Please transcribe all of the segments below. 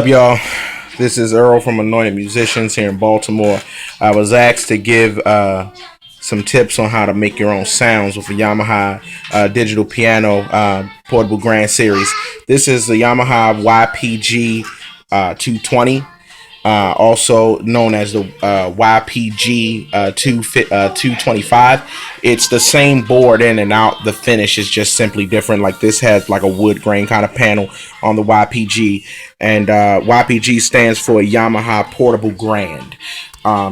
Y'all? This is Earl from Anointed Musicians here in Baltimore. I was asked to give some tips on how to make your own sounds with a Yamaha digital piano portable grand series. This is the Yamaha YPG-220, also known as the YPG-225. It's the same board in and out. The finish is just simply different. Like this has like a wood grain kind of panel on the YPG, and YPG stands for Yamaha Portable Grand.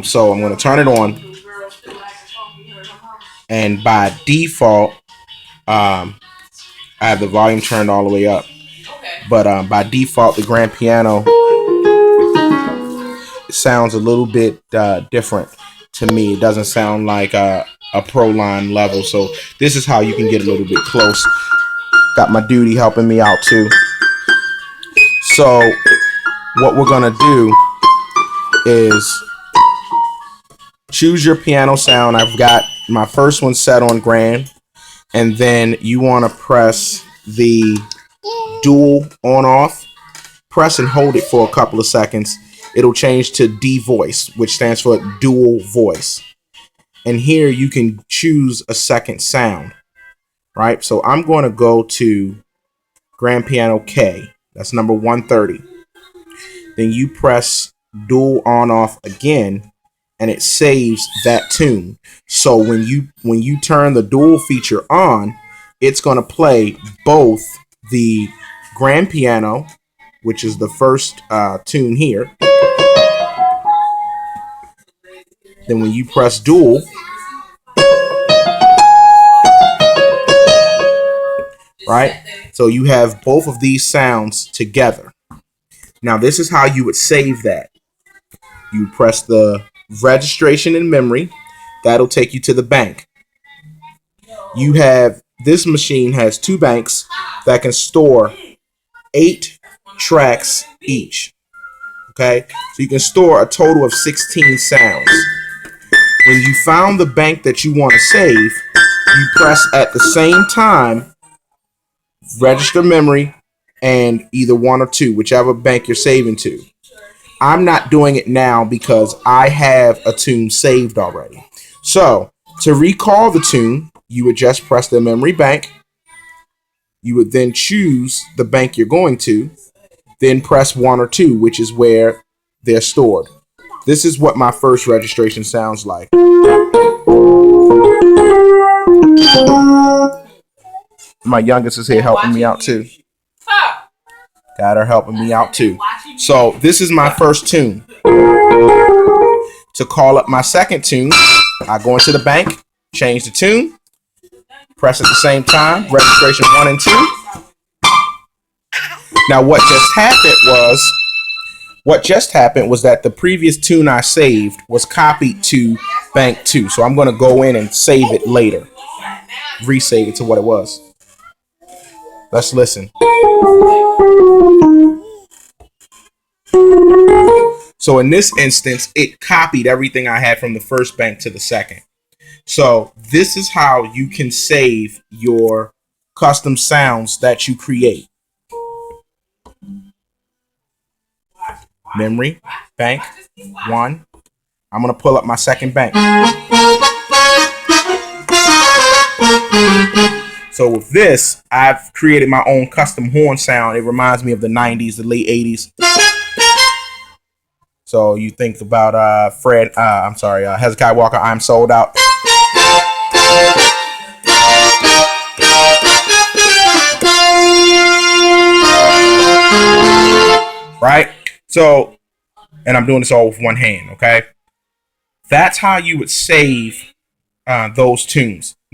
So I'm going to turn it on, and by default, I have the volume turned all the way up. But by default, the grand piano sounds a little bit different to me. It doesn't sound like a pro line level. So this is how you can get a little bit close. Got my duty helping me out too. So what we're gonna do is choose your piano sound. I've got my first one set on grand, and then you want to press the dual on off. Press and hold it for a couple of seconds. It'll change to D voice, which stands for dual voice. And here you can choose a second sound, right? So I'm going to go to grand piano K. That's number 130. Then you press dual on off again, and it saves that tune. So when you turn the dual feature on, it's going to play both the grand piano, which is the first tune here. Then when you press dual, right? So you have both of these sounds together. Now this is how you would save that. You press the registration in memory. That'll take you to the bank. This machine has 2 banks that can store 8 tracks each. Okay, so you can store a total of 16 sounds. When you found the bank that you want to save, you press at the same time register memory and either 1 or 2, whichever bank you're saving to. I'm not doing it now because I have a tune saved already. So to recall the tune, you would just press the memory bank. You would then choose the bank you're going to, then press 1 or 2, which is where they're stored. This is what my first registration sounds like. My youngest is here helping me out too. Got her helping me out too. So this is my first tune. To call up my second tune, I go into the bank, change the tune, press at the same time, registration 1 and 2. Now what just happened was that the previous tune I saved was copied to bank 2. So I'm going to go in and save it later. Resave it to what it was. Let's listen. So in this instance, it copied everything I had from the first bank to the second. So this is how you can save your custom sounds that you create. Memory, bank, 1. I'm going to pull up my second bank. So with this, I've created my own custom horn sound. It reminds me of the 90s, the late 80s. So you think about Hezekiah Walker, I'm Sold Out. Right? So, and I'm doing this all with one hand, okay? That's how you would save those tunes.